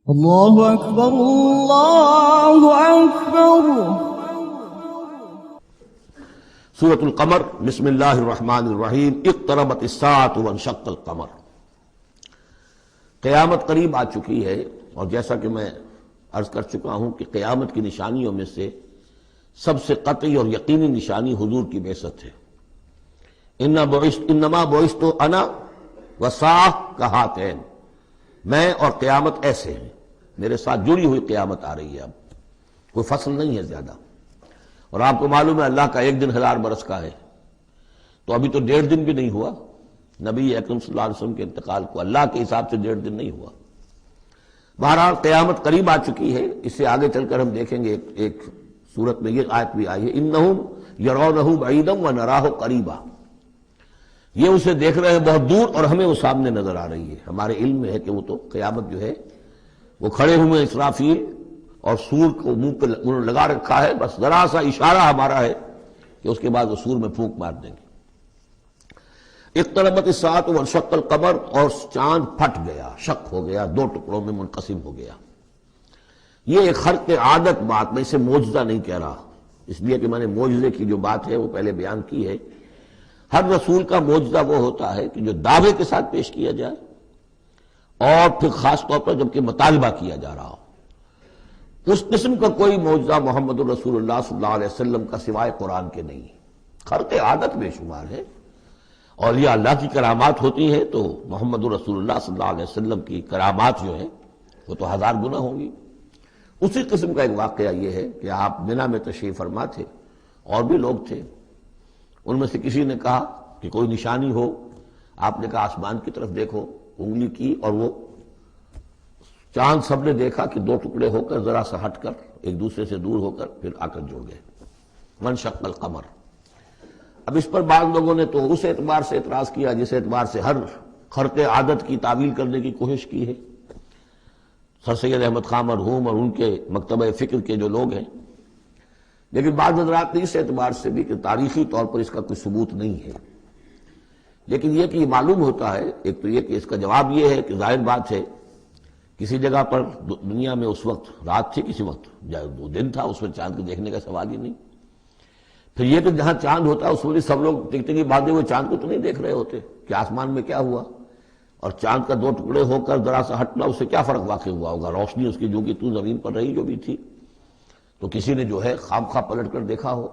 اللہ اکبر اللہ اکبر۔ سورۃ القمر، بسم اللہ الرحمن الرحیم۔ اقتربت الساعۃ وانشق القمر۔ قیامت قریب آ چکی ہے، اور جیسا کہ میں عرض کر چکا ہوں کہ قیامت کی نشانیوں میں سے سب سے قطعی اور یقینی نشانی حضور کی بعثت ہے۔ انما بعثت انا والساعۃ کہاتین، میں اور قیامت ایسے ہیں، میرے ساتھ جڑی ہوئی قیامت آ رہی ہے۔ اب کوئی فصل نہیں ہے زیادہ، اور آپ کو معلوم ہے اللہ کا ایک دن 1000 برس کا ہے، تو ابھی تو 1.5 دن بھی نہیں ہوا نبی اکرم صلی اللہ علیہ وسلم کے انتقال کو، اللہ کے حساب سے 1.5 دن نہیں ہوا۔ بہرحال قیامت قریب آ چکی ہے۔ اس سے آگے چل کر ہم دیکھیں گے ایک صورت میں یہ آیت بھی آئی ہے، انہم یرونہ بعیدا ونراہ قریبا، یہ اسے دیکھ رہے ہیں بہت دور اور ہمیں وہ سامنے نظر آ رہی ہے۔ ہمارے علم میں ہے کہ وہ تو قیامت جو ہے وہ کھڑے ہوئے اسرافیل اور سور کو منہ پہ انہوں نے لگا رکھا ہے، بس ذرا سا اشارہ ہمارا ہے کہ اس کے بعد وہ سور میں پھونک مار دیں گے۔ اقتربت الساعۃ وانشق القمر، اور چاند پھٹ گیا، شق ہو گیا، 2 ٹکڑوں میں منقسم ہو گیا۔ یہ ایک خرق عادت بات، میں اسے معجزہ نہیں کہہ رہا، اس لیے کہ میں نے معجزے کی جو بات ہے وہ پہلے بیان کی ہے۔ ہر رسول کا معجزہ وہ ہوتا ہے کہ جو دعوے کے ساتھ پیش کیا جائے، اور پھر خاص طور پر جبکہ مطالبہ کیا جا رہا ہو۔ اس قسم کا کوئی معجزہ محمد الرسول اللہ صلی اللہ علیہ وسلم کا سوائے قرآن کے نہیں، خرق عادت بے شمار ہے۔ اور یہ اللہ کی کرامات ہوتی ہیں تو محمد الرسول اللہ صلی اللہ علیہ وسلم کی کرامات جو ہیں وہ تو 1000 گنا ہوں گی۔ اسی قسم کا ایک واقعہ یہ ہے کہ آپ منا میں تشریف فرما تھے، اور بھی لوگ تھے، ان میں سے کسی نے کہا کہ کوئی نشانی ہو، آپ نے کہا آسمان کی طرف دیکھو، انگلی کی اور وہ چاند سب نے دیکھا کہ 2 ٹکڑے ہو کر ذرا سا ہٹ کر ایک دوسرے سے دور ہو کر پھر آ کر جڑ گئے۔ وانشق القمر۔ اب اس پر بعض لوگوں نے تو اس اعتبار سے اعتراض کیا جس اعتبار سے ہر خرق عادت کی تعویل کرنے کی کوشش کی ہے، سر سید احمد خان مرحوم اور ان کے مکتبہ فکر کے جو لوگ ہیں۔ لیکن بعض حضرات نے اس اعتبار سے بھی کہ تاریخی طور پر اس کا کوئی ثبوت نہیں ہے، لیکن یہ کہ یہ معلوم ہوتا ہے، ایک تو یہ کہ اس کا جواب یہ ہے کہ ظاہر بات ہے کسی جگہ پر دنیا میں اس وقت رات تھی، کسی وقت وہ دن تھا، اس میں چاند کو دیکھنے کا سوال ہی نہیں۔ پھر یہ کہ جہاں چاند ہوتا ہے اس میں سب لوگ ٹکٹکی باندھے ہوئے چاند کو تو نہیں دیکھ رہے ہوتے کہ آسمان میں کیا ہوا، اور چاند کا 2 ٹکڑے ہو کر ذرا سا ہٹنا، اس سے کیا فرق واقع ہوا ہوگا؟ روشنی اس کی جو کہ تو زمین پر رہی جو بھی تھی، تو کسی نے جو ہے خام خواہ پلٹ کر دیکھا ہو۔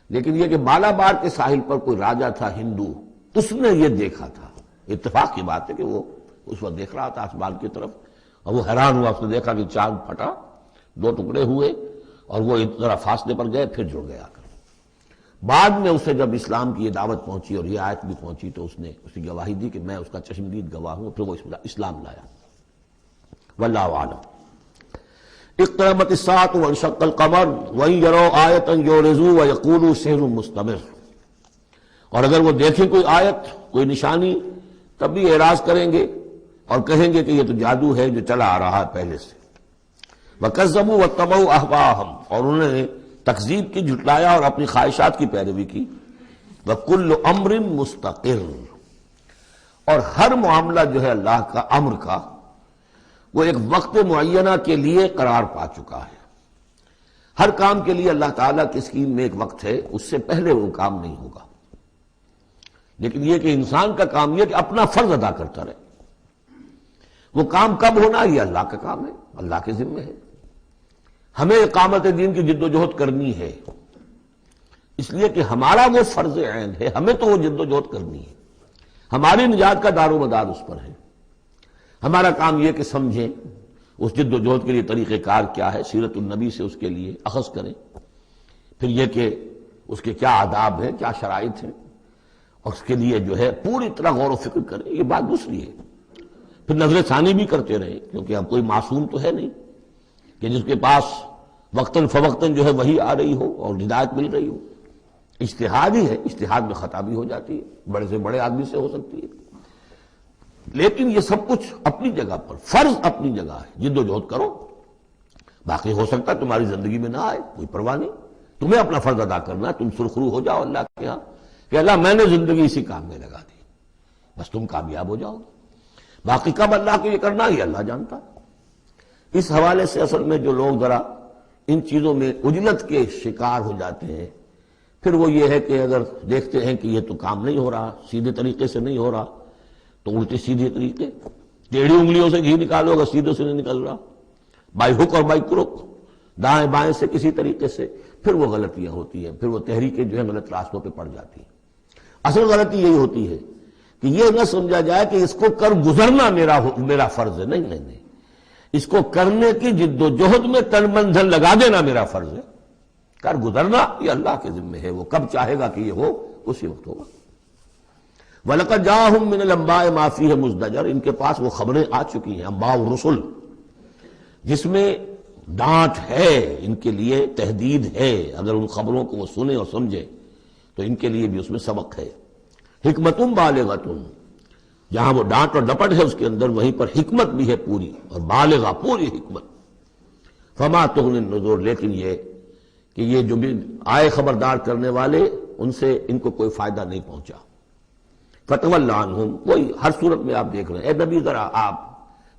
لیکن یہ کہ مالابار کے ساحل پر کوئی راجا تھا ہندو، اس نے یہ دیکھا تھا، اتفاق کی بات ہے کہ وہ اس وقت دیکھ رہا تھا آسمان کی طرف، اور وہ حیران ہوا، اس نے دیکھا کہ چاند پھٹا، 2 ٹکڑے ہوئے، اور وہ ذرا فاصلے پر گئے، پھر جڑ گیا۔ بعد میں اسے جب اسلام کی یہ دعوت پہنچی اور یہ آیت بھی پہنچی تو اس نے اس کی گواہی دی کہ میں اس کا چشمدید گواہ ہوں، پھر وہ اسلام لایا۔ واللہ اعلم۔ اقتربت الساعۃ وانشق القمر وان يروا آیۃ یعرضوا ویقولوا سحر مستمر، اور اگر وہ دیکھیں کوئی آیت، کوئی نشانی، تب بھی اعراض کریں گے اور کہیں گے کہ یہ تو جادو ہے جو چلا آ رہا ہے پہلے سے۔ وَكَذَّبُوا وَاتَّبَعُوا أَهْوَاءَهُمْ، اور انہوں نے تکذیب کی، جھٹلایا اور اپنی خواہشات کی پیروی کی۔ وَكُلُّ أَمْرٍ مُسْتَقِرٌ، اور ہر معاملہ جو ہے اللہ کا امر کا وہ ایک وقت معینہ کے لیے قرار پا چکا ہے۔ ہر کام کے لیے اللہ تعالیٰ کی اسکیم میں ایک وقت ہے، اس سے پہلے وہ کام نہیں ہوگا۔ لیکن یہ کہ انسان کا کام یہ کہ اپنا فرض ادا کرتا رہے، وہ کام کب ہونا یہ اللہ کا کام ہے، اللہ کے ذمہ ہے۔ ہمیں اقامت دین کی جد و جہد کرنی ہے، اس لیے کہ ہمارا وہ فرض عین ہے، ہمیں تو وہ جد و جہد کرنی ہے، ہماری نجات کا دار و مدار اس پر ہے۔ ہمارا کام یہ کہ سمجھیں اس جد و جہد کے لیے طریقہ کار کیا ہے، سیرت النبی سے اس کے لیے اخذ کریں، پھر یہ کہ اس کے کیا آداب ہیں، کیا شرائط ہیں، اور اس کے لیے جو ہے پوری طرح غور و فکر کریں، یہ بات دوسری ہے۔ پھر نظر ثانی بھی کرتے رہیں، کیونکہ اب کوئی معصوم تو ہے نہیں کہ جس کے پاس وقتاً فوقتاً جو ہے وہی آ رہی ہو اور ہدایت مل رہی ہو۔ اجتہاد ہی ہے، اجتہاد میں خطا بھی ہو جاتی ہے، بڑے سے بڑے آدمی سے ہو سکتی ہے، لیکن یہ سب کچھ اپنی جگہ پر، فرض اپنی جگہ ہے، جد و جہد کرو۔ باقی ہو سکتا ہے تمہاری زندگی میں نہ آئے، کوئی پرواہ نہیں، تمہیں اپنا فرض ادا کرنا ہے۔ تم سرخرو ہو جاؤ اللہ کے ہاں کہ اللہ میں نے زندگی اسی کام میں لگا دی، بس تم کامیاب ہو جاؤ گے۔ باقی کب اللہ کو یہ کرنا یہ اللہ جانتا ہے۔ اس حوالے سے اصل میں جو لوگ ذرا ان چیزوں میں عجلت کے شکار ہو جاتے ہیں، پھر وہ یہ ہے کہ اگر دیکھتے ہیں کہ یہ تو کام نہیں ہو رہا، سیدھے طریقے سے نہیں ہو رہا، تو الٹے سیدھے طریقے، ٹیڑھی انگلیوں سے گھی نکالو اگر سیدھے سے نہیں نکل رہا، بائی ہک اور بائی کروک، دائیں بائیں سے کسی طریقے سے، پھر وہ غلطیاں ہوتی ہیں، پھر وہ تحریکیں جو ہے غلط راستوں پہ پڑ جاتی ہیں۔ اصل غلطی یہی ہوتی ہے کہ یہ نہ سمجھا جائے کہ اس کو کر گزرنا میرا فرض ہے، نہیں نہیں نہیں، اس کو کرنے کی جد و جہد میں تن من دھن لگا دینا میرا فرض ہے، کر گزرنا یہ اللہ کے ذمہ ہے، وہ کب چاہے گا کہ یہ ہو اسی وقت ہوگا۔ وَلَقَدْ جَاءَهُم مِّنَ الْأَنبَاءِ مَا فِيهِ مُزْدَجَرٌ، ان کے پاس وہ خبریں آ چکی ہیں، انباء الرسل، جس میں ڈانٹ ہے، ان کے لیے تحدید ہے، اگر ان خبروں کو وہ سنیں اور سمجھیں تو ان کے لیے بھی اس میں سبق ہے۔ حکمتٌ بالغۃ، جہاں وہ ڈانٹ اور ڈپٹ ہے اس کے اندر، وہیں پر حکمت بھی ہے پوری، اور بالغہ پوری حکمت۔ فما تغنی النذر، لیکن یہ کہ یہ جو بھی آئے خبردار کرنے والے، ان سے ان کو کوئی فائدہ نہیں پہنچا۔ فتول عنہم، وہی ہر صورت میں آپ دیکھ رہے ہیں، اے نبی ذرا آپ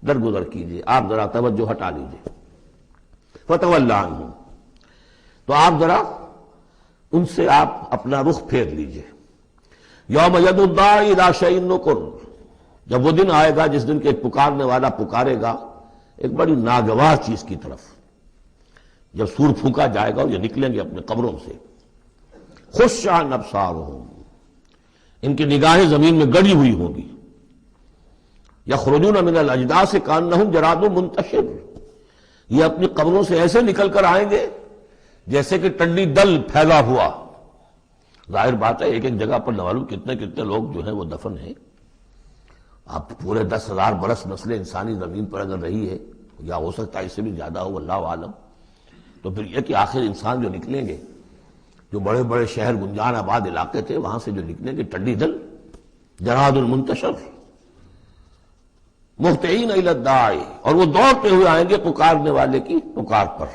درگزر کیجئے، آپ ذرا توجہ ہٹا لیجئے۔ فتول عنہم، تو آپ ذرا ان سے آپ اپنا رخ پھیر لیجئے۔ یوم یدعو الداعی الی شیء نکر، جب وہ دن آئے گا جس دن کے پکارنے والا پکارے گا ایک بڑی ناگوار چیز کی طرف، جب سور پھونکا جائے گا اور یہ نکلیں گے اپنے قبروں سے۔ خش عن ابصارہم، ان کی نگاہیں زمین میں گڑی ہوئی ہوں گی۔ یخرجون من الاجداث کانہم جراد منتشر، یہ اپنی قبروں سے ایسے نکل کر آئیں گے جیسے کہ ٹڈی دل پھیلا ہوا۔ ظاہر بات ہے ایک ایک جگہ پر نہ معلوم کتنے کتنے لوگ جو ہیں وہ دفن ہیں۔ اب پورے 10,000 برس نسل انسانی زمین پر اگر رہی ہے، یا ہو سکتا ہے اس سے بھی زیادہ ہو، اللہ عالم، تو پھر یہ کہ آخر انسان جو نکلیں گے، جو بڑے بڑے شہر گنجان آباد علاقے تھے وہاں سے جو نکلیں گے ٹڈی دل، جراد المنتشر، مہطعین الی الداعی، اور وہ دوڑتے ہوئے آئیں گے پکارنے والے کی پکار پر۔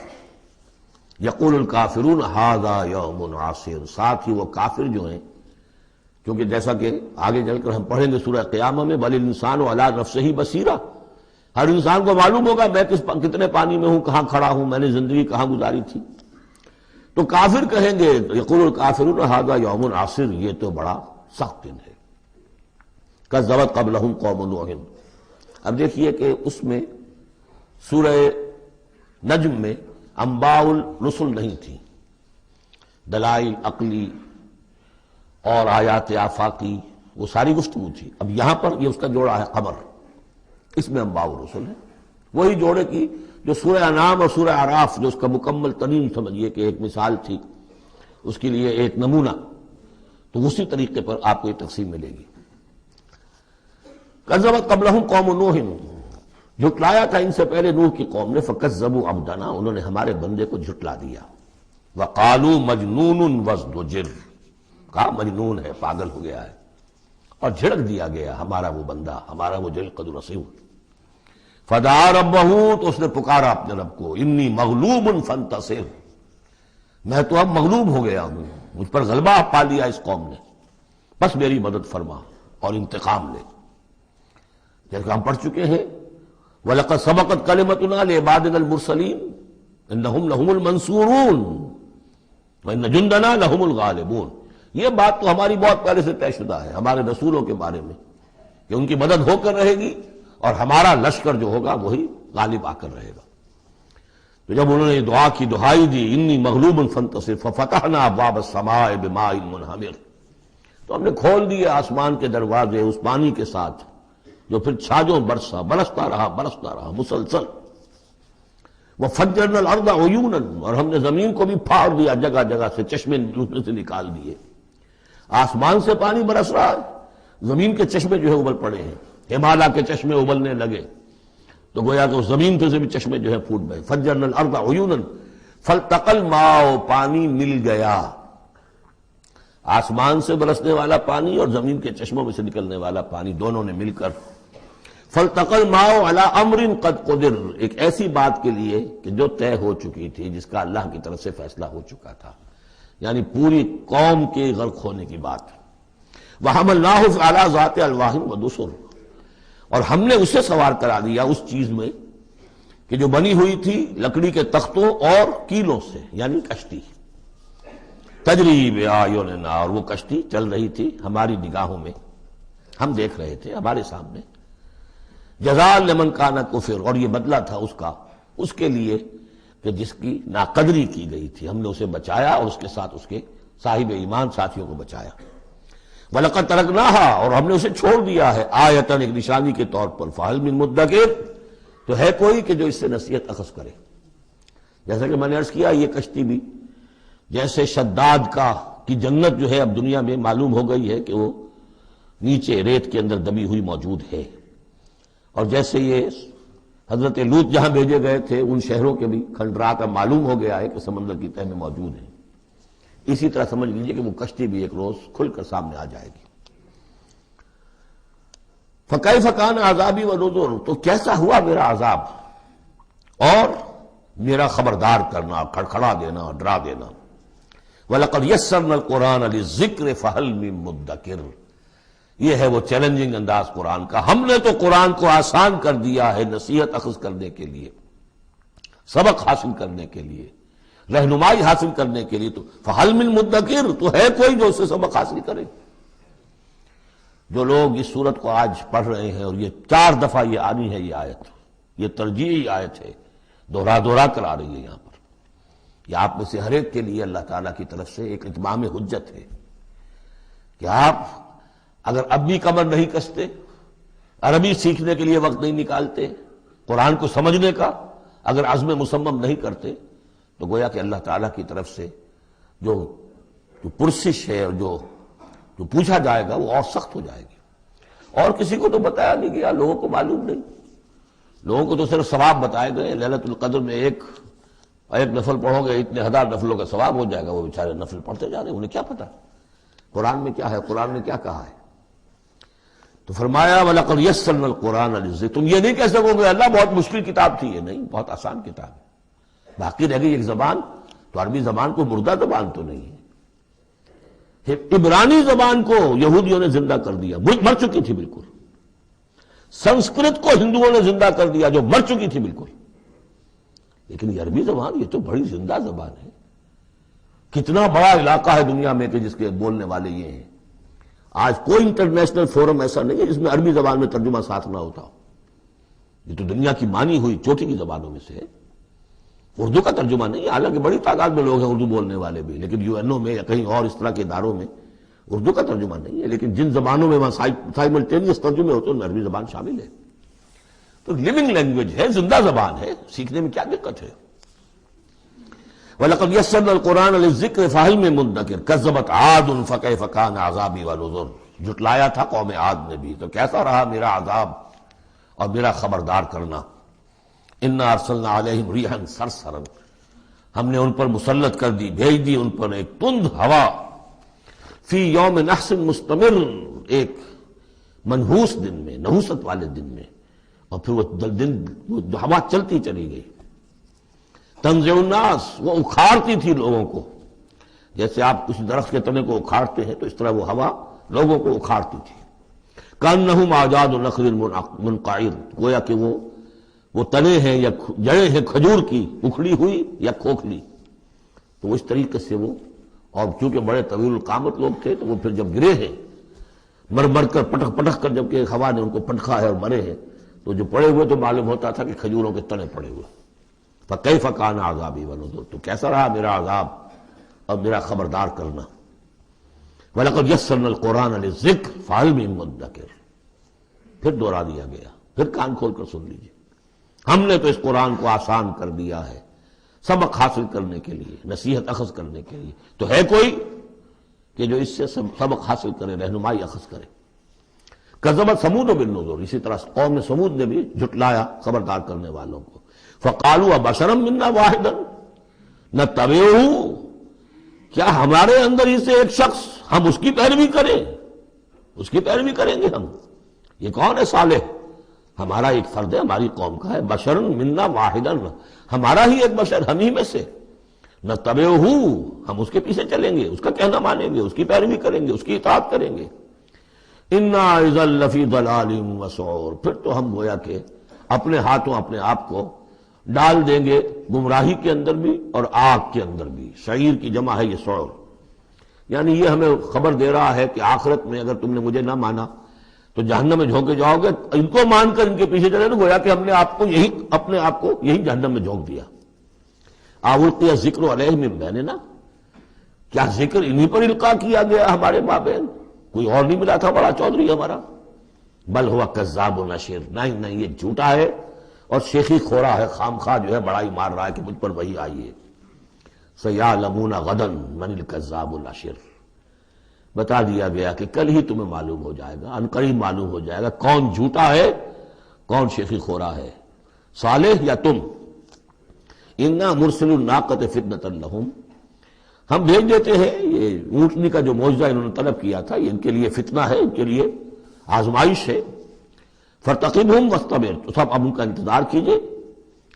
یقول الکافرون ھذا یوم عسیر، ساتھ ہی وہ کافر جو ہیں، کیونکہ جیسا کہ آگے چل کر ہم پڑھیں گے سورہ قیامہ میں، بل الانسان علی نفسہ بصیرہ، ہر انسان کو معلوم ہوگا میں کتنے پانی میں ہوں، کہاں کھڑا ہوں، میں نے زندگی کہاں گزاری تھی۔ تو کافر کہیں گے، یقول الکافرون ھذا یوم عسیر، یہ تو بڑا سخت دن ہے۔ کذبت قبلہم قوم نوح، اب دیکھیے کہ اس میں سورہ نجم میں انباء الرسل نہیں تھی، دلائل عقلی اور آیات آفاقی وہ ساری گفتگو تھی۔ اب یہاں پر یہ اس کا جوڑا ہے قمر، اس میں انباء الرسل ہے، وہی جوڑے کی جو سورہ انعام اور سورہ اعراف جو اس کا مکمل ترین سمجھیے کہ ایک مثال تھی، اس کے لیے ایک نمونہ، تو اسی طریقے پر آپ کو یہ تقسیم ملے گی۔ کذبت قبلہم قوم نوح، جھٹلایا تھا ان سے پہلے نوح کی قوم نے، فکذبوا عبدنا، انہوں نے ہمارے بندے کو جھٹلا دیا۔ وقالوا مجنون وازدجر، کہا مجنون ہے، پاگل ہو گیا ہے، اور جھڑک دیا گیا ہمارا وہ بندہ، ہمارا وہ جل قدر رسول۔ فدعا ربہ، تو اس نے پکارا اپنے رب کو، انی مغلوب فانتصر، میں تو اب مغلوب ہو گیا ہوں، مجھ پر غلبہ پا لیا اس قوم نے، بس میری مدد فرما اور انتقام لے۔ جیسے ہم پڑھ چکے ہیں، وَلَقَدْ سَبَقَتْ كَلِمَتُنَا لِعِبَادِنَا الْمُرْسَلِينَ إِنَّهُمْ لَهُمُ الْمَنْصُورُونَ وَإِنَّ جُنْدَنَا لَهُمُ الْغَالِبُونَ، یہ بات تو ہماری بہت پہلے سے طے شدہ ہے ہمارے رسولوں کے بارے میں کہ ان کی مدد ہو کر رہے گی، اور ہمارا لشکر جو ہوگا وہی غالب آ کر رہے گا۔ تو جب انہوں نے یہ دعا کی، دہائی دی، انی مغلوب فانتصر ففتحنا ابواب السماء بماء منہمر، تو ہم نے کھول دیے آسمان کے دروازے اس پانی کے ساتھ جو پھر چھاجوں برستا رہا مسلسل۔ وفجرنا الارض عیونا، اور ہم نے زمین کو بھی پھاڑ دیا جگہ جگہ سے، چشمے اس میں سے نکال دیے۔ آسمان سے پانی برس رہا ہے، زمین کے چشمے جو ہے ابل پڑے ہیں، ہمالیہ کے چشمے ابلنے لگے، تو گویا کہ زمین پہ سے بھی چشمے جو ہے پھوٹ گئے۔ فجرنا الارض عیونا فالتقى الماء، پانی مل گیا، آسمان سے برسنے والا پانی اور زمین کے چشموں میں سے نکلنے والا پانی دونوں نے مل کر، فالتقى الماء على امر قد قدر، ایک ایسی بات کے لیے کہ جو طے ہو چکی تھی، جس کا اللہ کی طرف سے فیصلہ ہو چکا تھا، یعنی پوری قوم کے غرق ہونے کی بات۔ وحملناه على ذات الواح ودسر، اور ہم نے اسے سوار کرا دیا اس چیز میں کہ جو بنی ہوئی تھی لکڑی کے تختوں اور کیلوں سے، یعنی کشتی، تجری بِأَعْيُنِنَا، اور وہ کشتی چل رہی تھی ہماری نگاہوں میں، ہم دیکھ رہے تھے ہمارے سامنے، جزاء لمن کان کفر، اور یہ بدلہ تھا اس کا، اس کے لیے کہ جس کی ناقدری کی گئی تھی، ہم نے اسے بچایا اور اس کے ساتھ اس کے صاحب ایمان ساتھیوں کو بچایا۔ وَلَقَدْ تَرَكْنَاهَا، اور ہم نے اسے چھوڑ دیا ہے، آیتاً، ایک نشانی کے طور پر، فَهَلْ مِن مُدَّكِرٍ، تو ہے کوئی کہ جو اس سے نصیحت اخذ کرے۔ جیسا کہ میں نے عرض کیا، یہ کشتی بھی جیسے شداد کی جنت جو ہے اب دنیا میں معلوم ہو گئی ہے کہ وہ نیچے ریت کے اندر دبی ہوئی موجود ہے، اور جیسے یہ حضرت لوط جہاں بھیجے گئے تھے ان شہروں کے بھی کھنڈرات اب معلوم ہو گیا ہے کہ سمندر کی تہہ میں موجود ہیں، اسی طرح سمجھ لیجیے کہ وہ کشتی بھی ایک روز کھل کر سامنے آ جائے گی۔ فَكَيْفَ كَانَ عَذَابِي وَنُذُرِ، تو کیسا ہوا میرا عذاب اور میرا خبردار کرنا، کھڑکھڑا دینا، ڈرا دینا۔ وَلَقَدْ يَسَّرْنَا الْقُرْآنَ لِلذِّكْرِ فَهَلْ مِن مُدَّكِرٍ، یہ ہے وہ چیلنجنگ انداز قرآن کا، ہم نے تو قرآن کو آسان کر دیا ہے نصیحت اخذ کرنے کے لیے، سبق حاصل کرنے کے لیے، رہنمائی حاصل کرنے کے لیے، تو فَهَلْ مِن مُدَّكِرٍ، تو ہے کوئی جو اس سے سبق حاصل کرے۔ جو لوگ اس صورت کو آج پڑھ رہے ہیں، اور یہ 4 دفعہ یہ آنی ہے، یہ آیت، یہ ترجیحی آیت ہے، دوہرا کر آ رہی ہے یہاں پر، یہ آپ میں سے ہر ایک کے لیے اللہ تعالیٰ کی طرف سے ایک اتمام حجت ہے کہ آپ اگر اب بھی کمر نہیں کستے، عربی سیکھنے کے لیے وقت نہیں نکالتے، قرآن کو سمجھنے کا اگر عزم مصمم نہیں کرتے، تو گویا کہ اللہ تعالیٰ کی طرف سے جو پرسش ہے اور جو پوچھا جائے گا وہ اور سخت ہو جائے گی۔ اور کسی کو تو بتایا نہیں گیا، لوگوں کو معلوم نہیں، لوگوں کو تو صرف ثواب بتائے گئے، ليلۃ القدر میں ایک نفل پڑھو گے اتنے 1000 نفلوں کا ثواب ہو جائے گا، وہ بیچارے نفل پڑھتے جا رہے ہیں، انہیں کیا پتا قرآن میں کیا ہے، قرآن نے کیا کہا ہے۔ تو فرمایا وَلَقَدْ يَسَّرْنَا الْقُرْآنَ لِلذِّكْرِ، تم یہ نہیں کہہ سکو گے اللہ بہت مشکل کتاب تھی، یہ نہیں، بہت آسان کتاب ہے۔ باقی رہ گئی ایک زبان، تو عربی زبان کو مردہ زبان تو نہیں ہے، عبرانی زبان کو یہودیوں نے زندہ کر دیا، مر چکی تھی بالکل، سنسکرت کو ہندوؤں نے زندہ کر دیا جو مر چکی تھی بالکل، لیکن یہ عربی زبان یہ تو بڑی زندہ زبان ہے۔ کتنا بڑا علاقہ ہے دنیا میں کہ جس کے بولنے والے یہ ہیں، آج کوئی انٹرنیشنل فورم ایسا نہیں ہے جس میں عربی زبان میں ترجمہ ساتھ نہ ہوتا ہو، یہ تو دنیا کی مانی ہوئی چوٹی کی زبانوں میں سے ہے، اردو کا ترجمہ نہیں، حالانکہ بڑی تعداد میں لوگ ہیں اردو بولنے والے بھی، لیکن UN میں یا کہیں اور اس طرح کے اداروں میں اردو کا ترجمہ نہیں ہے، لیکن جن زبانوں میں وہاں سائملٹینیس ترجمے ہوتے ہیں ان میں عربی زبان شامل ہے، تو لیونگ لینگویج ہے، زندہ زبان ہے، سیکھنے میں کیا دقت ہے۔ وَلَقَدْ يَسَّرْنَا الْقُرْآنَ لِلذِّكْرِ فَهَلْ مِن مُدَّكِرٍ كَذَّبَتْ عَادٌ فَكَيْفَ كَانَ عَذَابِي وَنُذُرِ، جھٹلایا تھا قوم عاد نے بھی، تو کیسا رہا میرا عذاب اور میرا خبردار کرنا۔ اِنَّا أَرْسَلْنَا عَلَيْهِمْ رِيحًا صَرْصَرًا، ہم نے ان پر مسلط کر دی، بھیج دی ان پر ایک تند ہوا، فی یوم نحس مستمر، ایک منحوس دن میں، نحوست والے دن میں، اور پھر وہ ہوا چلتی چلی گئی، تنزع الناس، وہ اکھاڑتی تھی لوگوں کو، جیسے آپ کسی درخت کے تنے کو اکھاڑتے ہیں تو اس طرح وہ ہوا لوگوں کو اکھاڑتی تھی۔ کأنہم اعجاز نخل منقعر، گویا کہ وہ تنے ہیں یا جڑیں ہیں کھجور کی، اکھڑی ہوئی یا کھوکھلی، تو اس طریقے سے وہ، اور چونکہ بڑے طویل القامت لوگ تھے تو وہ پھر جب گرے ہیں مر کر پٹک کر، جب کہ ہوا نے ان کو پٹکا ہے اور مرے ہیں، تو جو پڑے ہوئے تو معلوم ہوتا تھا کہ کھجوروں کے تنے پڑے ہوئے۔ فَكَيْفَ كَانَ عَذَابِي وَنُذُرِ، تو کیسا رہا میرا عذاب اور میرا خبردار کرنا۔ وَلَقَدْ يَسَّرْنَا الْقُرْآنَ لِلذِّكْرِ فَهَلْ مِن مُدَّكِرٍ، پھر دوہرا دیا گیا، پھر کان کھول کر سن لیجیے، ہم نے تو اس قرآن کو آسان کر دیا ہے سبق حاصل کرنے کے لیے، نصیحت اخذ کرنے کے لیے، تو ہے کوئی کہ جو اس سے سبق حاصل کرے، رہنمائی اخذ کرے۔ کذبت ثمود بالنذر، اسی طرح قوم ثمود نے بھی جھٹلایا خبردار کرنے والوں کو۔ فقالوا ابشرا منا واحدا نتبعہ، کیا ہمارے اندر ہی سے ایک شخص، ہم اس کی پیروی کریں، اس کی پیروی کریں گے ہم؟ یہ کون ہے صالح؟ ہمارا ایک فرد ہے، ہماری قوم کا ہے، بشر منا واحدا، ہمارا ہی ایک بشر، ہم ہی میں سے، نتبعہ، ہم اس کے پیچھے چلیں گے، اس کا کہنا مانیں گے، اس کی پیروی کریں گے، اس کی اطاعت کریں گے۔ انا اذا لفی ضلال وسعور، پھر تو ہم گویا کہ اپنے ہاتھوں اپنے آپ کو ڈال دیں گے گمراہی کے اندر بھی اور آگ کے اندر بھی. شعیر کی جمع ہے یہ سعور. یعنی یہ ہمیں خبر دے رہا ہے کہ آخرت میں اگر تم نے مجھے نہ مانا تو جہنم میں جھونکے جاؤ گے. ان کو مان کر ان کے پیچھے چلے تو گویا کہ ہم نے اپنے آپ کو یہی جہنم میں جھونک دیا. القی ذکر علیہ من بیننا، کیا ذکر انہی پر القاء کیا گیا ہمارے مابین؟ کوئی اور نہیں ملا تھا بڑا چودھری ہمارا؟ بل ہوا کذاب و نشر، نہیں یہ جھوٹا ہے اور شیخی خورا ہے، خام خواہ جو ہے بڑائی مار رہا ہے کہ مجھ پر وہی آئی ہے. سیعلمون غدا من الکذاب الاشر، بتا دیا گیا کہ کل ہی تمہیں معلوم ہو جائے گا، عنقریب معلوم ہو جائے گا کون جھوٹا ہے کون شیخی خورا ہے، صالح یا تم. انا مرسل الناقۃ فتنۃ لہم، ہم بھیج دیتے ہیں یہ اونٹنی کا جو معجزہ انہوں نے طلب کیا تھا، یہ ان کے لیے فتنہ ہے، ان کے لیے آزمائش ہے. فرتقبہم واصطبر، تو سب اب ان کا انتظار کیجئے.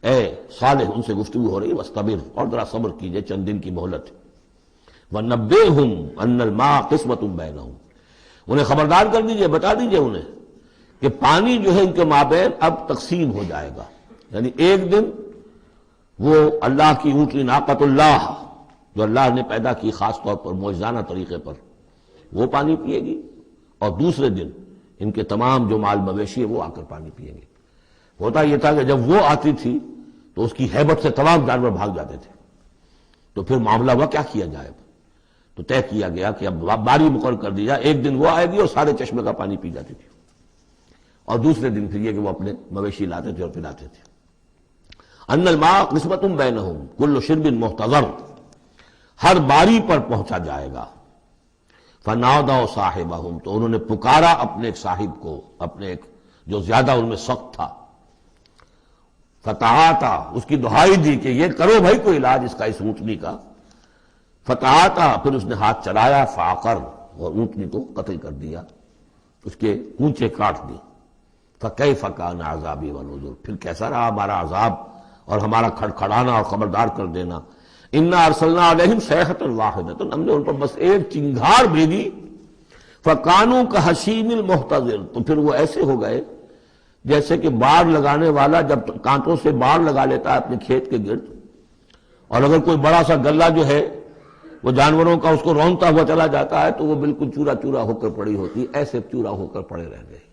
اے صالح ان سے گفتگو ہو رہی، واصطبر، اور ذرا صبر کیجئے، چند دن کی مہلت. وَنَبِّئْهُمْ أَنَّ الْمَاءَ قِسْمَةٌ بَيْنَهُمْ، انہیں خبردار کر دیجئے، بتا دیجئے انہیں کہ پانی جو ہے ان کے مابین اب تقسیم ہو جائے گا. یعنی ایک دن وہ اللہ کی اونٹنی ناقۃ اللہ جو اللہ نے پیدا کی خاص طور پر معجزانہ طریقے پر، وہ پانی پیے گی، اور دوسرے دن ان کے تمام جو مال مویشی ہے وہ آ کر پانی پیئیں گے. ہوتا یہ تھا کہ جب وہ آتی تھی تو اس کی ہیبت سے تمام جانور بھاگ جاتے تھے. تو پھر معاملہ ہوا کیا کیا جائے، تو طے کیا گیا کہ اب باری مقرر کر دی جائے، ایک دن وہ آئے گی اور سارے چشمے کا پانی پی جاتی تھی، اور دوسرے دن پھر یہ کہ وہ اپنے مویشی لاتے تھے اور پلاتے تھے. ان الماء قسمۃ بینہم کل شرب محتضر، ہر باری پر پہنچا جائے گا. فنادوا صاحبہم، تو انہوں نے پکارا اپنے ایک صاحب کو، اپنے ایک جو زیادہ ان میں سخت تھا. فتعاطا، اس کی دہائی دی کہ یہ کرو بھائی کوئی علاج اس کا، اس اونٹنی کا. فتعاطا، پھر اس نے ہاتھ چلایا، فعقر، اور اونٹنی کو قتل کر دیا، اس کے اونچے کاٹ دی. فکیف کان عذابی ونذر، پھر کیسا رہا ہمارا عذاب اور ہمارا کھڑکھڑانا اور خبردار کر دینا. انا ارسلنا علیہم صیحۃ واحدۃ، ہم نے ان پر بس ایک چنگھار بھیجی. فکانوا کحشیم المحتضر، تو پھر وہ ایسے ہو گئے جیسے کہ باڑ لگانے والا جب کانٹوں سے باڑ لگا لیتا ہے اپنے کھیت کے گرد، اور اگر کوئی بڑا سا گلہ جو ہے وہ جانوروں کا اس کو رونتا ہوا چلا جاتا ہے تو وہ بالکل چورا چورا ہو کر پڑی ہوتی، ایسے چورا ہو کر پڑے رہ گئے.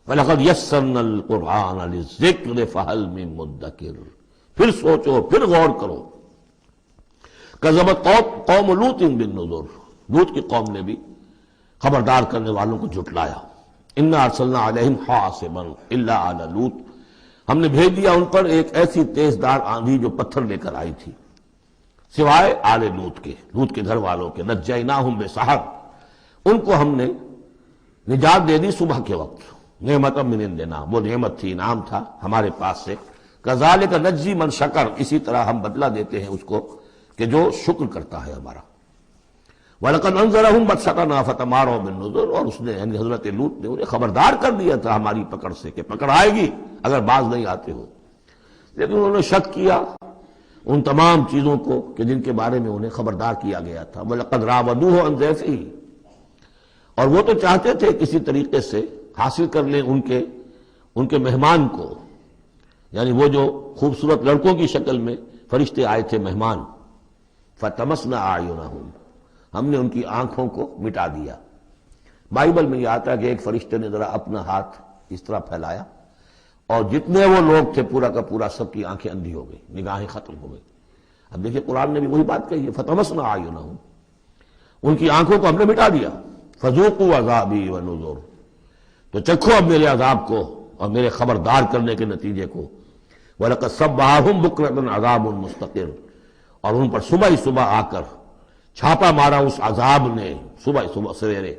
وَلَقَدْ يَسَّرْنَا الْقُرْآنَ لِلذِّكْرِ فَهَلْ مِن مُدَّكِرٍ، پھر سوچو، پھر غور کرو. کذبت قوم لوط بالنذر، لوط کی قوم نے بھی خبردار کرنے والوں کو جھٹلایا. انا ارسلنا علیہم حاصبا الا آل لوط، ہم نے بھیج دیا ان پر ایک ایسی تیز دار آندھی جو پتھر لے کر آئی تھی، سوائے آل لوط کے، لوط کے گھر والوں کے. نجیناہم بسحر، ان کو ہم نے نجات دے دی صبح کے وقت. نعمت من عندنا، وہ نعمت تھی، انعام تھا ہمارے پاس سے. کذالک نجزی من شکر، اسی طرح ہم بدلہ دیتے ہیں اس کو کہ جو شکر کرتا ہے ہمارا. وَلَقَدْ أَنذَرَهُمْ بَطْشَتَنَا فَتَمَارَوْا بِالنُّذُرِ، اور اس نے یعنی حضرت لوط نے انہیں خبردار کر دیا تھا ہماری پکڑ سے کہ پکڑ آئے گی اگر باز نہیں آتے ہو. لیکن انہوں نے شک کیا ان تمام چیزوں کو کہ جن کے بارے میں انہیں خبردار کیا گیا تھا. وَلَقَدْ رَاوَدُوهُ عَنْ ضَيْفِهِ، اور وہ تو چاہتے تھے کسی طریقے سے حاصل کر لیں ان کے مہمان کو، یعنی وہ جو خوبصورت لڑکوں کی شکل میں فرشتے آئے تھے مہمان. فَطَمَسْنَا أَعْيُنَهُمْ، ہم نے ان کی آنکھوں کو مٹا دیا. بائبل میں یہ آتا ہے کہ ایک فرشتے نے ذرا اپنا ہاتھ اس طرح پھیلایا اور جتنے وہ لوگ تھے پورا کا پورا سب کی آنکھیں اندھی ہو گئی، نگاہیں ختم ہو گئی. اب دیکھیں قرآن نے بھی وہی بات کہی ہے، فَطَمَسْنَا أَعْيُنَهُمْ، ان کی آنکھوں کو ہم نے مٹا دیا. فَذُوقُوا عَذَابِي وَنُذُرِ، تو چکھو اب میرے عذاب کو اور میرے خبردار کرنے کے نتیجے کو. وَلَقَدْ صَبَّحَهُمْ بُكْرَةً عَذَابٌ مُسْتَقِرٌ، اور ان پر صبح ہی صبح آ کر چھاپا مارا اس عذاب نے، صبح سویرے،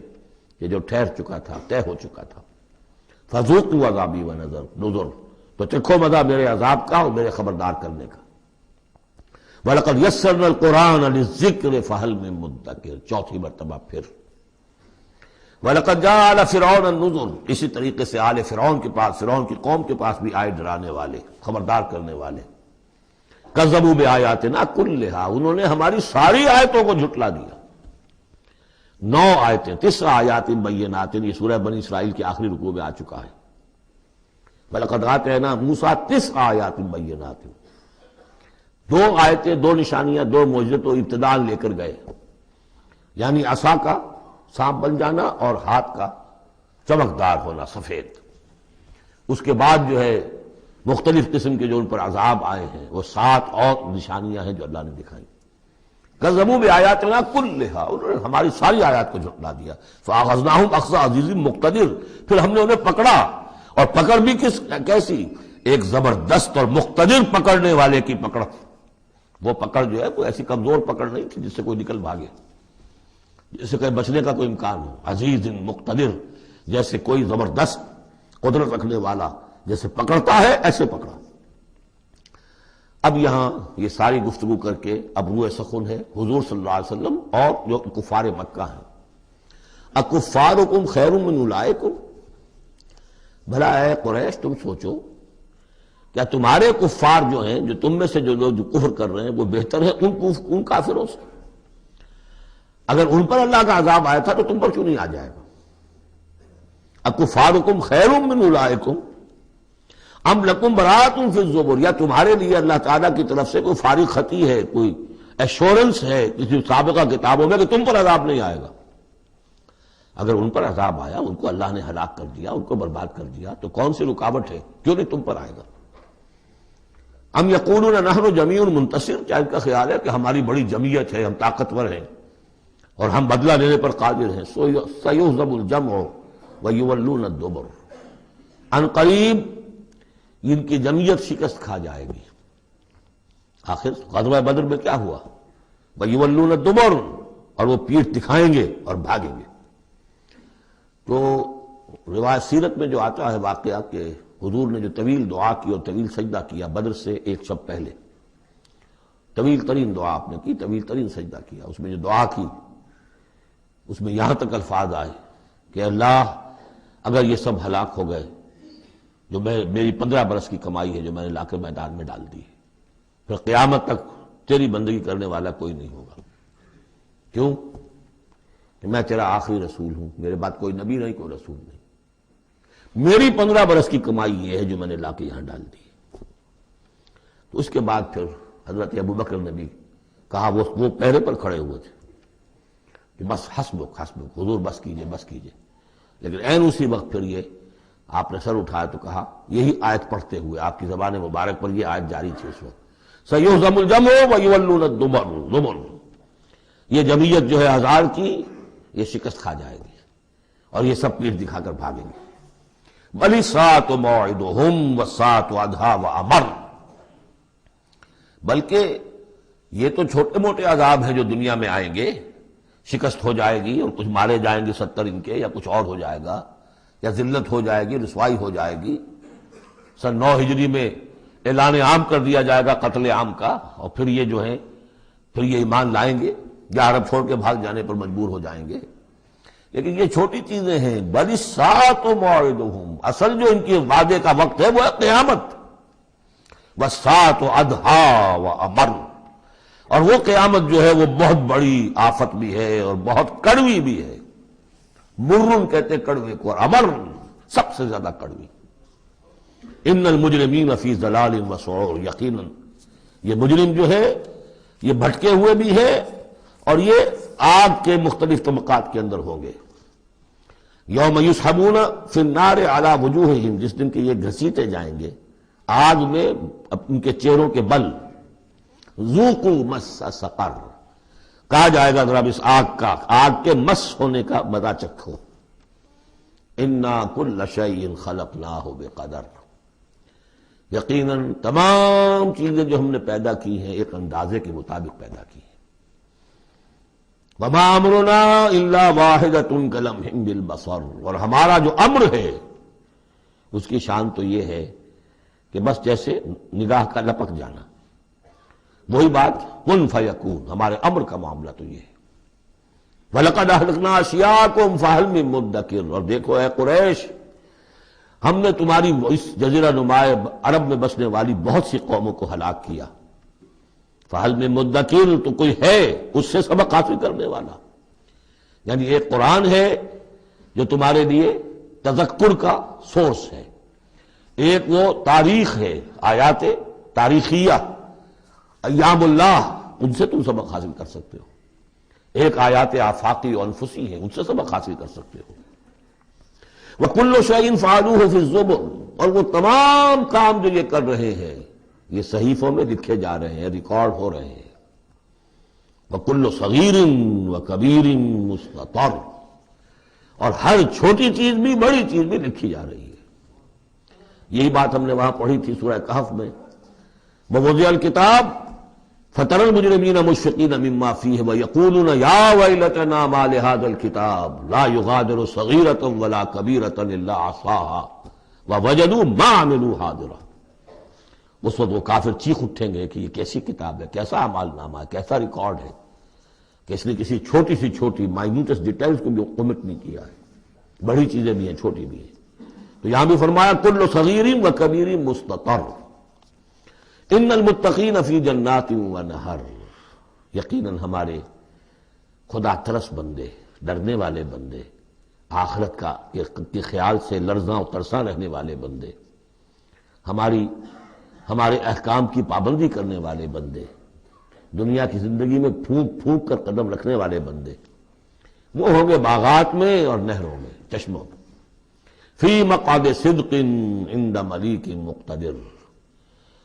یہ جو ٹھہر چکا تھا، طے ہو چکا تھا. فَذُوقُوا عَذَابِي وَنُذُرِ، تو چکھو مزہ میرے عذاب کا اور میرے خبردار کرنے کا. وَلَقَدْ يَسَّرْنَا الْقُرْآنَ لِلذِّكْرِ فَهَلْ مِن مُدَّكِرٍ، چوتھی مرتبہ پھر. وَلَقَدْ جَاءَ آلَ فِرْعَوْنَ النُّذُرُ، اسی طریقے سے آل فرعون کے پاس، فرعون کی قوم کے پاس بھی آئے ڈرانے والے، خبردار کرنے والے. کذبوا بآیاتنا کلھا، انہوں نے ہماری ساری آیتوں کو جھٹلا دیا. 9 آیتیں، 9 آیات بینات، یہ سورہ بنی اسرائیل کے آخری رکوع میں آ چکا ہے. وَلَقَدْ آتَيْنَا مُوسَىٰ 9 آیات بینات، 2 آیتیں، 2 نشانیاں، 2 معجزے تو ابتداء لے کر گئے، یعنی عصا کا سانپ بن جانا اور ہاتھ کا چمکدار ہونا سفید۔ اس کے بعد جو ہے مختلف قسم کے جو ان پر عذاب آئے ہیں وہ 7 اور نشانیاں ہیں جو اللہ نے دکھائیں۔ کذبوا بآیاتنا کلھا، انہوں نے ہماری ساری آیات کو جھٹلا دیا۔ فاخذناہم اخذ عزیز مقتدر، پھر ہم نے انہیں پکڑا، اور پکڑ بھی کیسی؟ ایک زبردست اور مقتدر پکڑنے والے کی پکڑ۔ وہ پکڑ جو ہے وہ ایسی کمزور پکڑ نہیں تھی جس سے کوئی نکل بھاگے، جس سے کہیں بچنے کا کوئی امکان ہو۔ عزیز مقتدر، جیسے کوئی زبردست قدرت رکھنے والا جیسے پکڑتا ہے ایسے پکڑا۔ اب یہاں یہ ساری گفتگو کر کے اب روح سخن ہے حضور صلی اللہ علیہ وسلم اور جو کفار مکہ ہیں۔ اکفارکم خیر من اولئکم، بھلا اے قریش تم سوچو کیا تمہارے کفار جو ہیں، جو تم میں سے جو لوگ جو کفر کر رہے ہیں، وہ بہتر ہے ان کافروں سے؟ اگر ان پر اللہ کا عذاب آیا تھا تو تم پر کیوں نہیں آ جائے گا؟ اکفارکم خیر من اولئکم ام لکم براۃ فی الزبر، یا تمہارے لیے اللہ تعالیٰ کی طرف سے کوئی فارغ خطی ہے، کوئی ایشورنس ہے کسی سابقہ کتابوں میں کہ تم پر عذاب نہیں آئے گا؟ اگر ان پر عذاب آیا، ان کو اللہ نے ہلاک کر دیا، ان کو برباد کر دیا، تو کون سی رکاوٹ ہے؟ کیوں نہیں تم پر آئے گا؟ ام یقولون نحن جمیع منتصر، کیا ان کا خیال ہے کہ ہماری بڑی جمعیت ہے، ہم طاقتور ہیں اور ہم بدلہ لینے پر قادر ہیں؟ سیہزم الجمع ویولون الدبر، ان قریب ان کی جمعیت شکست کھا جائے گی۔ آخر غزوہ بدر میں کیا ہوا؟ ویولون الدبر، اور وہ پیٹھ دکھائیں گے اور بھاگیں گے۔ تو روایت سیرت میں جو آتا ہے واقعہ کہ حضور نے جو طویل دعا کی اور طویل سجدہ کیا بدر سے ایک شب پہلے، طویل ترین دعا آپ نے کی، طویل ترین سجدہ کیا، اس میں جو دعا کی اس میں یہاں تک الفاظ آئے کہ اللہ اگر یہ سب ہلاک ہو گئے جو میری 15 برس کی کمائی ہے جو میں نے لا کے میدان میں ڈال دی، پھر قیامت تک تیری بندگی کرنے والا کوئی نہیں ہوگا۔ کیوں؟ کہ میں تیرا آخری رسول ہوں، میرے بعد کوئی نبی نہیں، کوئی رسول نہیں، میری 15 برس کی کمائی یہ ہے جو میں نے لا کے یہاں ڈال دی۔ تو اس کے بعد پھر حضرت ابوبکر نے بھی کہا، وہ پہرے پر کھڑے ہوئے تھے کہ بس حسبک حسبک، حضور بس کیجئے بس کیجئے، لیکن عین اسی وقت پھر یہ آپ نے سر اٹھایا تو کہا، یہی آیت پڑھتے ہوئے آپ کی زبان مبارک پر یہ آیت جاری تھی اس وقت، سیہزم الجمع ویولون الدبر، یہ جمعیت جو ہے 1000 کی یہ شکست کھا جائے گی اور یہ سب پیٹھ دکھا کر بھاگیں گے۔ بل الساعۃ موعدہم والساعۃ ادھیٰ وامر، بلکہ یہ تو چھوٹے موٹے عذاب ہیں جو دنیا میں آئیں گے، شکست ہو جائے گی اور کچھ مارے جائیں گے 70 ان کے، یا کچھ اور ہو جائے گا، یا ذلت ہو جائے گی، رسوائی ہو جائے گی۔ سن 9 ہجری میں اعلان عام کر دیا جائے گا قتل عام کا، اور پھر یہ جو ہے پھر یہ ایمان لائیں گے یا عرب چھوڑ کے بھاگ جانے پر مجبور ہو جائیں گے۔ لیکن یہ چھوٹی چیزیں ہیں۔ بل الساعۃ موعدہم، اصل جو ان کی وعدے کا وقت ہے وہ ہے قیامت۔ والساعۃ ادھیٰ وامر، اور وہ قیامت جو ہے وہ بہت بڑی آفت بھی ہے اور بہت کڑوی بھی ہے۔ مرن کہتے کڑوے کو، اور امر سب سے زیادہ کڑوی۔ ان المجرمین فی ضلال وسعور، یقیناً یہ مجرم جو ہے یہ بھٹکے ہوئے بھی ہے اور یہ آگ کے مختلف طبقات کے اندر ہوں گے۔ یوم یسحبون فی النار علی وجوہہم، جس دن کہ یہ گھسیٹے جائیں گے آگ میں ان کے چہروں کے بل۔ ذوقوا مس سقر، کہا جائے گا ذرا اس آگ کے مس ہونے کا مزہ چکھو۔ انا کل شیء خلقناہ بقدر، یقیناً تمام چیزیں جو ہم نے پیدا کی ہیں ایک اندازے کے مطابق پیدا کی ہیں۔ وما امرنا الا واحدۃ کلمح بالبصر، اور ہمارا جو امر ہے اس کی شان تو یہ ہے کہ بس جیسے نگاہ کا لپک جانا، وہی بات کن فیکون، ہمارے امر کا معاملہ تو یہ ہے۔ وَلَقَدْ أَهْلَكْنَا أَشْيَاعَكُمْ فَهَلْ مِن مُدَّكِرٍ، اور دیکھو اے قریش، ہم نے تمہاری اس جزیرہ نما عرب میں بسنے والی بہت سی قوموں کو ہلاک کیا۔ فَهَلْ مِن مُدَّكِرٍ، تو کوئی ہے اس سے سبق حاصل کرنے والا؟ یعنی ایک قرآن ہے جو تمہارے لیے تذکر کا سورس ہے، ایک وہ تاریخ ہے، آیات تاریخیہ، ایام اللہ، ان سے تم سبق حاصل کر سکتے ہو. ایک آیات آفاقی و انفسی ہیں، ان سے سبق حاصل کر سکتے ہو. وَكُلُّ شَيْءٍ فَعَلُوهُ فِي الزُّبُرِ، اور وہ تمام کام جو یہ کر رہے ہیں یہ صحیفوں میں لکھے جا رہے ہیں، ریکارڈ ہو رہے ہیں. وَكُلُّ صَغِيرٍ وَكَبِيرٍ مُسْتَطَرٌ، اور ہر چھوٹی چیز بھی بڑی چیز بھی لکھی جا رہی ہے. یہی بات ہم نے وہاں پڑھی تھی سورہ کہف میں. وَوُضِعَ الْكِتَابُ فَتَرَى الْمُجْرِمِينَ مُشْفِقِينَ مِمَّا فِيهِ وَيَقُولُونَ يَا وَيْلَتَنَا مَا لِهَذَا الْكِتَابِ لَا يُغَادِرُ صَغِيرَةً وَلَا كَبِيرَةً إِلَّا أَحْصَاهَا وَوَجَدُوا مَا عَمِلُوا حَاضِرًا. اس وقت وہ کافر چیخ اٹھیں گے کہ یہ کیسی کتاب ہے، کیسا اعمال نامہ ہے، کیسا ریکارڈ ہے کہ اس نے کسی چھوٹی سی چھوٹی مائنوٹس ڈیٹیلز کو بھی کمٹ نہیں کیا ہے. بڑی چیزیں بھی ہیں، چھوٹی بھی ہیں. تو یہاں بھی فرمایا کل صغیر و کبیر مستطر. ان المتقین فی جنات و نہر، یقیناً ہمارے خدا ترس بندے، ڈرنے والے بندے، آخرت کا کے خیال سے لرزاں و ترساں رہنے والے بندے، ہمارے احکام کی پابندی کرنے والے بندے، دنیا کی زندگی میں پھونک پھونک کر قدم رکھنے والے بندے، وہ ہوں گے باغات میں اور نہروں میں، چشموں میں. فی مقعد صدق عند ملیک مقتدر،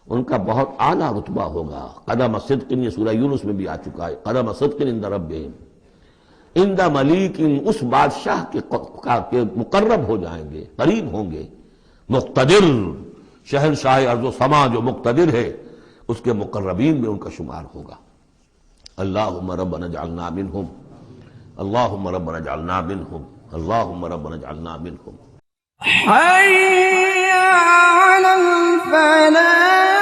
ان کا بہت اعلیٰ رتبہ ہوگا. قدم صدق، یہ سورہ یونس میں بھی آ چکا ہے. قدم صدق عند ربہم، عند ملیک، اس بادشاہ کے مقرب ہو جائیں گے، قریب ہوں گے. مقتدر، شہنشاہ ارض و سما جو مقتدر ہے اس کے مقربین میں ان کا شمار ہوگا. اللہم ربنا اجعلنا منہم، اللہم ربنا اجعلنا منہم، اللہم ربنا اجعلنا منہم. حي على الفلاح.